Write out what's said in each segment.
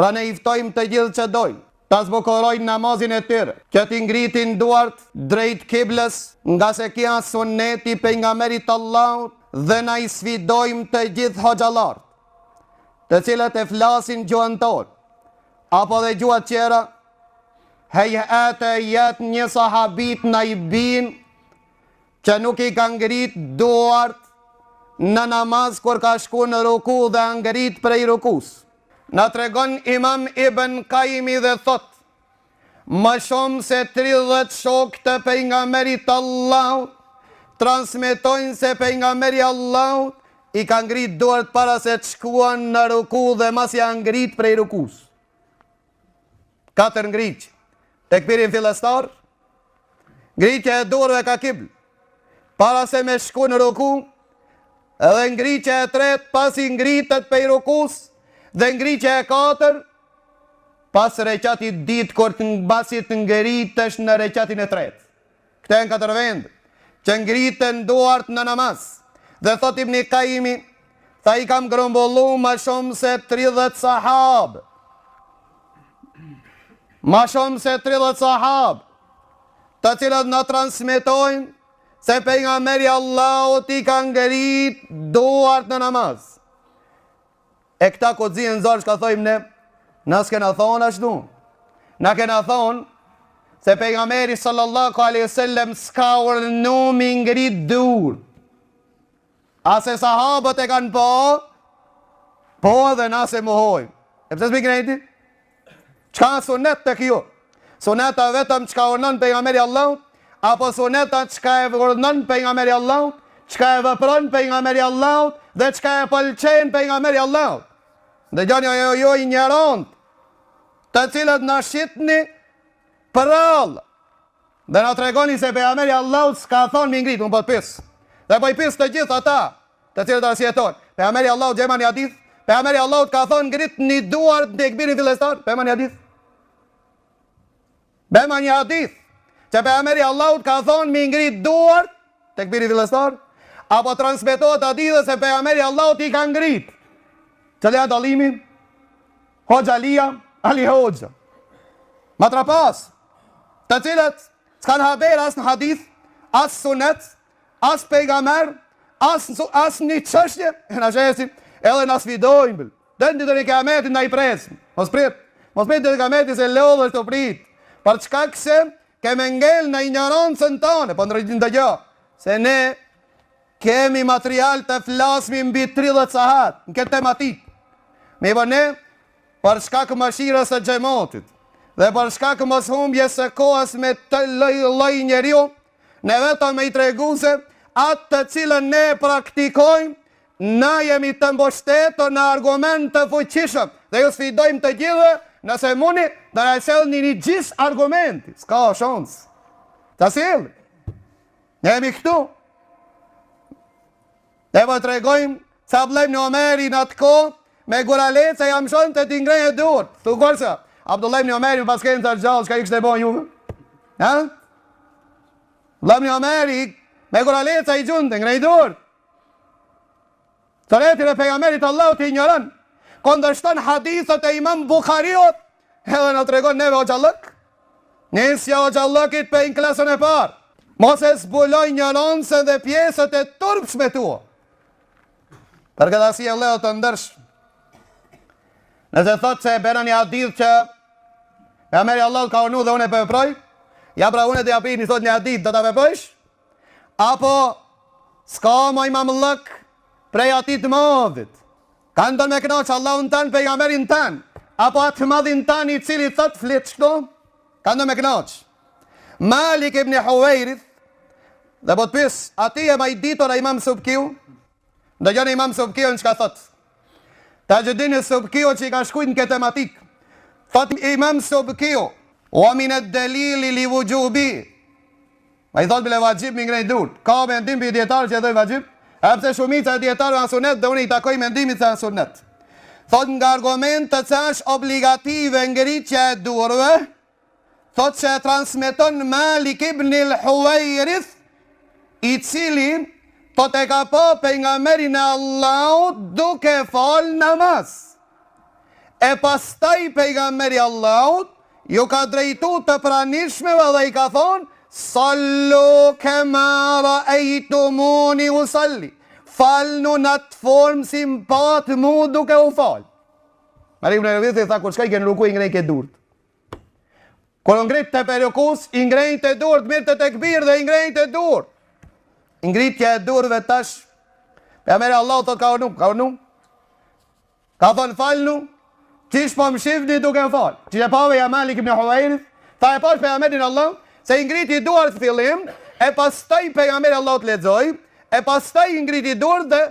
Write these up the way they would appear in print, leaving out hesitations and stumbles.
Pra ne iftojmë të gjithë që dojnë, ta zbukurojnë namazin e tyre, që t'i ngritin duart drejt kiblës, nga se kja suneti pejgamberit Allahut, dhe na i sfidojmë të gjithë hoxhallarët, të cilët e flasin gjuhën tonë, apo dhe gjuhat tjera, hejhete jetë një sahabit na i bin, që nuk i ka ngrit duart në namaz kur ka shku në ruku dhe ngrit prej rukus. Na tregon Imam Ibn Qayyimi dhe thot, më shumë se 30 shok të pejgamberit Allahut transmetojnë se pejgamberi Allahut i ka ngrit duart para se të shkuan në ruku dhe mas ja ngrit prej rukus. 4 ngritje. Tekbirin fillestar, ngritje e dorëve ka kibl, para se me shku në ruku, edhe ngritje e tret pasi ngritet prej rukus, dhe ngritje e 4 pas reqatit dit kur të basit ngritesh në reqatin e tret. Këte në 4 vend që ngriten duart në namaz. Dhe thot Ibn Qayyimi, tha i kam grumbullu ma shumë se 30 sahabë. Ma shumë se 30 sahabë, të cilët në transmitojnë se pejgamberi Allahut i ka ngrit duart në namaz. E këta ku të zinë zorë, shka thojmë ne, na s'kena thonë ashtu. Na kena thonë se pejgamberi sallallahu alaihi wasallam s'ka urdhnu mi ngrit dur. Ase sahabët e kanë po edhe na se mohojmë. E pëse s'mi knejti? Qka sunet të kjo? Suneta vetëm qka urdhnon pejgamberi Allahut, apo suneta qka e urdhnon pejgamberi Allahut, qka e vepron pejgamberi Allahut, dhe qka e pëlqen pejgamberi Allahut. Dhe gjani jo i njeront, të cilët në shqitni përallë, dhe në tregoni se pejgamberi Allahut s'ka thonë mi ngrit, unë po të pisë. Dhe po i pisë të gjithë ata, të cilët arsjetonë. Pejgamberi Allahut gjema një hadith, pejgamberi Allahut ka thonë ngrit një duart në tekbirin fillestar, pejma një hadith. Bema një hadith, që pejgamberi Allahut ka thonë mi ngrit duart, tekbirin fillestar, apo transmetohet hadithë se pejgamberi Allahut i ka ngrit. Qële e dalimin? Hoxha Lia, Ali Hoxha. Matrapas, të cilët s'kan haber as në hadith, as sunet, as pejgamber, as një qështje, e në shesim, edhe në sfidojmë, dhe në ditër i kiametit në i presë. Mos prit ditër i kiametit se lodhë është të prit, për çka këse keme ngell në ignorancën tane, po në rritin të gjë, se ne kemi material të flasmi mbi 30 sahat, në këtë tematik. Me po ne, për shkak mëshirës së xhamatit, dhe për shkak mos humbjes së kohës me të lloj njeriu, ne vetëm me i tregu se atë të cilën ne praktikojmë, na jemi të mbështetur në argument të fuqishëm, dhe ju sfidojmë të gjithë, nëse muni, dhe në sjellni një gjys argumenti, s'ka shans. Ta sjellni. Ne jemi këtu. Ne po tregojmë sa vllajmë në Omeri në atë kohë, me guralet se jam shonë të t'ingrej e dur. Thu korsa, Abdullah ibn Omeri më paskenë të gjallë, shka i kështë e bojnë juve? Ha? Vllajmë në Omeri, me guralet se i gjunë të ngrej dur. Të retin e pejgamberit Allahut i ignoran, kondërshton hadithët e Imam Bukhariut, edhe në tregon neve o gjallëk, nisja o gjallëkit pe në klasën e parë, mos e zbuloj ignorancën dhe pjesët e turpshme tua. Për këtë arsye Allahu të ndërsh, nëse thot se bena një hadith që pejgamberi Allahut ka urdhëruar dhe unë e veproj, ja pra unë do ja pini thot një hadith do ta veprojsh, apo s'ka më imamllëk prej atij të madhit. Kanë do me kënaq Allahun tan, pejgamberin tan, apo atë madhin tan i cili thot flet kështu, kanë do me kënaq. Malik ibn Huwairith, dhe po të pys, ati e ma i ditur a Imam Subkiu, dhe gjone Imam Subkiu në qka thot. Ta gjëdini Subkiu që i ka shkujt në këtë tematik. Thot Imam Subkiu, o aminet delili li vujubi. Ma i thot bile vajgjib mi ngrej dur. Ka mendim për djetarë që e doj vajgjib, e pëse shumica e djetarë në sunet, dhe unë i takoj mendimit se në sunet. Thot nga argumentet se është obligative ngritja e durve, thot që e transmeton Malik ibn Huwairith, i cili thot e ka po pejgamberin e Allahut duke fal namaz. E pastaj pejgamberi Allahut ju ka drejtu të pranishmeve dhe i ka thonë sallu kema ra'aytumuni usalli. Falnu në atë formë si më patë mu duke u falë. Mari ibn Revith i tha, kur shka i kënë ruku, i ngrejnë ke durët. Kur ngrit të perikus, i ngrejnë të durët, mirë të tekbir dhe i ngrejnë të durët. I ngritja e durëve tash, për mërë Allah thot ka urnu. Ka thonë falnu, qish po më shifni duke më falë. Qish e pave ja Malik ibn Huwairis, tha e pash për mërën Allah, se i ngriti duart fillim, e pastaj për mërë Allah të lexoj, e pastaj i ngriti durët dhe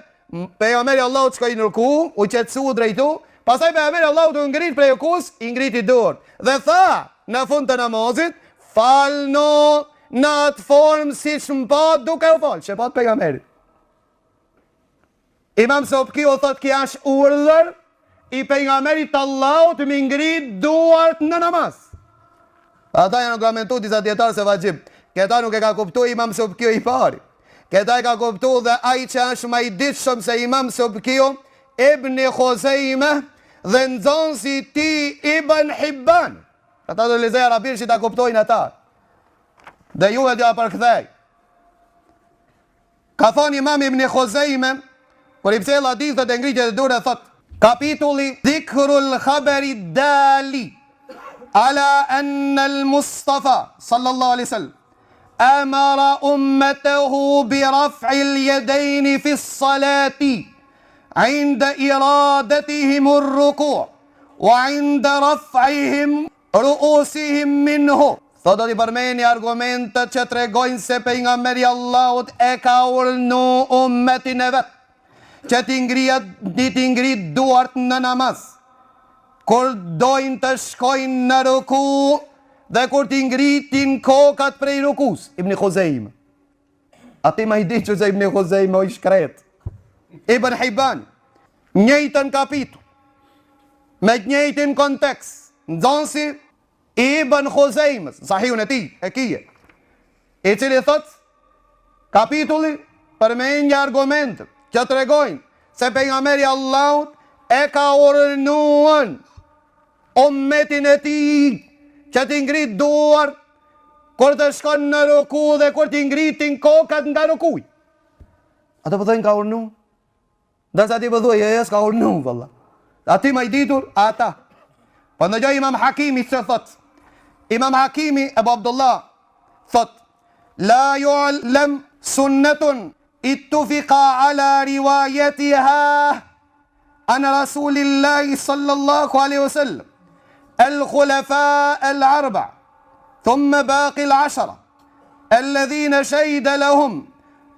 pejgamberi Allahu të shkoj në ruku, u qetësu, u drejtu, pastaj pejgamberi Allahu të ngrit prej rukus, i ngriti durët. Dhe tha, në fund të namazit, falno në atë formë si shmpat duke u falë, që pat pejgamberi. Imam Sobkiu thot kja është urdhër i pejgamberit Allahu të më ngrit duart në namaz. Ata janë argumentu disa djetarë se vajgjib. Këta nuk e ka kuptu Imam Sobkiu i pari. Këta e ka kuptu dhe ai që është ma i ditëshëm se Imam Sobkiu, Ibn Khuzejme dhe nëzonsi ti Ibn Hibban. Ata do lezej arabir që ta kuptojnë ata. Dhe ju e dja përkthej. Ka thonë Imam Ibn Khuzejme, kur i psel hadithet e ngritjet e dure, thot, kapitulli Dhikrul Khabari Dali ala anna al-Mustafa sallallahu alaihi wasallam أمر أمته برفع اليدين في الصلاة عند إرادتهم الركوع وعند رفعهم رؤوسهم منه. Thotë i përmeni argumentet që tregojnë se pejgamberi Allahut e ka urnu ummetin e vetë që t'i ngrit duart në namaz, kur dojnë të shkojnë në ruku dhe kur t'i ngritin kokat prej rukus. Ibn Khuzejme. Ati ma i di që se Ibn Khuzejme o i shkret. Ibn Hibban, njëjtën kapitu, me njëjtën kontekst, nëzonsi Ibn Khuzejme, sahihun e ti, e kije, i cili thot, kapitulli përmenja argumente që të regojnë se pejgamberi Allahut e ka urnuan ummetin e ti që t'i ngrit duart kur të shkon në ruku dhe kur t'i ngritin kokat nga rukuj. Ata pëthojnë ka urnu? Dërsa ti pëthoj, e s'ka urnu, vëlla. Ati ma i ditur, ata. Po në gjoj Imam Hakimi që thot, Imam Hakimi Ebu Abdullah thot, la yu'allam sunnetun ittufiqa ala riwayatiha an Rasulillahi sallallahu alaihi wasallam الخلفاء الأربع ثم باقي العشرة الذين شهد لهم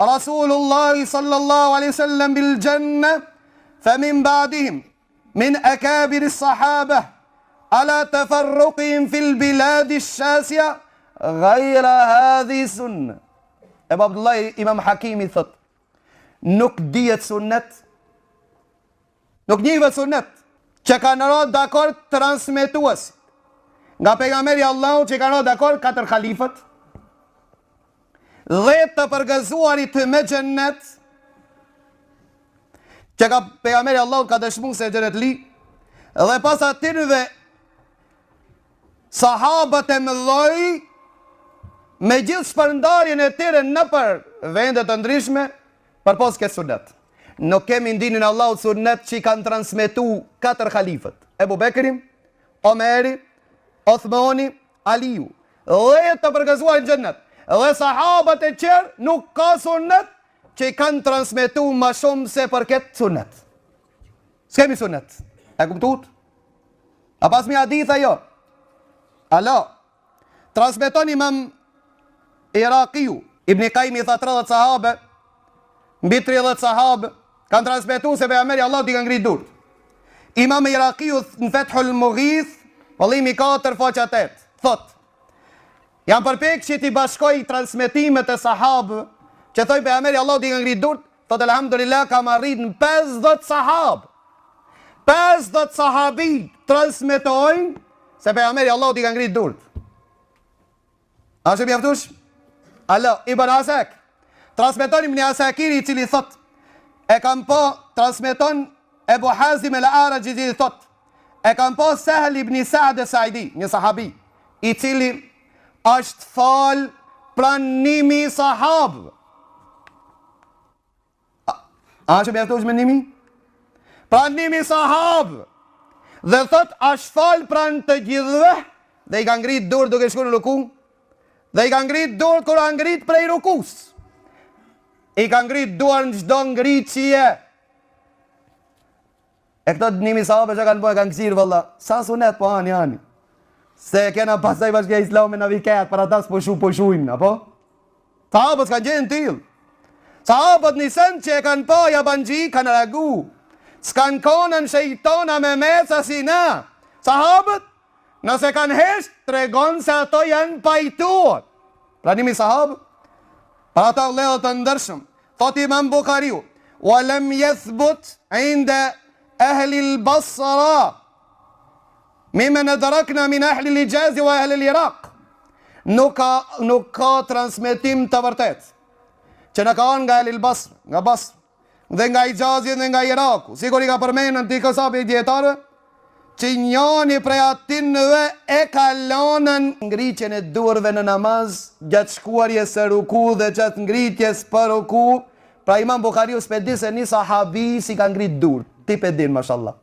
رسول الله صلى الله عليه وسلم بالجنة فمن بعدهم من أكابر الصحابة على تفرقهم في البلاد الشاسعة غير هذه السنة. أبو عبد الله إمام حكيمي thot, nuk dihet sunnet, nuk njihet sunnet që ka në rodë dakord transmituesi. Nga pejgamberi Allahu që ka në rodë dakord 4 khalifët, dhe të përgëzuarit me gjennet, që ka pejgamberi Allahu ka dëshmu se gjennet li, dhe pas atinve sahabët e mëlloj, me gjithë shpërndarjen e tyre në për vendet të ndryshme, për pos këtë sunnet. Nuk kemi ndinin Allahut sunnet që i kanë transmitu 4 khalifët. Ebu Bekrim, Omeri, Othmani, Aliu. Dhe të përgëzuar në gjennet. Dhe sahabët e qërë nuk ka sunnet që i kanë transmitu ma shumë se për këtë sunnet. S'kemi sunnet. E kuptut? A pas mi haditha jo. Alo. Transmiton Imam Iraqiu. Ibn Kajmi tha 30 sahabe, mbi 30 sahabe, kanë transmitu se pejgamberi Allah t'i kanë ngrit durt. Imam Iraqiu në Fethul Mughith, vëllimi 4 faqja 8, thot, janë përpjek që t'i bashkoj transmitimet e sahabë, që thoi pejgamberi Allah t'i kanë ngrit durt, thot elhamdulillah kam arrit në 50 sahabë. 50 sahabi transmitojnë se pejgamberi Allah t'i kanë ngrit durt. A që mjaftush? Alo, Ibn Asak, transmiton Ibn Asakiri i cili thot, e kam po transmiton Ebu Hazim el Arajidi thot, e kam pas Sahl ibn Sa'd Sa'idi, një sahabi, i cili është fal pranimi sahabëve. A që mjaftosh me nimi? Pranimi sahabëve. Dhe thot, është fal pran të gjithëve, dhe i ka ngrit dorë duke shku në ruku, dhe i ka ngrit dorë kër a ngrit prej rukus. I ka ngrit dorë në gjdo ngritje. E këto dënimi sahabe që kanë bojë, kanë kësirë vëlla, sa sunet po ani. Se kena pasaj bashkja islami në viket, për ata s'po shujnë, apo? Sahabët s'kanë gjenë t'il. Sahabët njësën që e kanë po jabanji, kanë ragu. S'kanë konën shejtona me meca si na. Sahabët, nëse kanë hesht, tregon se ato janë pajtuar. Pranimi sahabë, për ata u ledhët të ndërshëm. Thot Imam Bukhariu, walem jethbut inde ehli l-Basra, mime në dërakna min ehli l-Ijazi wa ehli l-Irak. Nuk ka transmitim të vërtet, që në ka anë nga ehli l-Basra, nga Basra, dhe nga Ijazi dhe nga Iraku. Sikur i ka përmenën t'i kësapi i djetarë, që njani prej atinëve e kalonën ngritjen e durve në namaz, gjatë shkuarje së ruku dhe gjatë ngritjes për ruku. Pra Imam Bukhariu s'pedi se një sahabi si ka ngrit dur. Ti pedin, mashallah.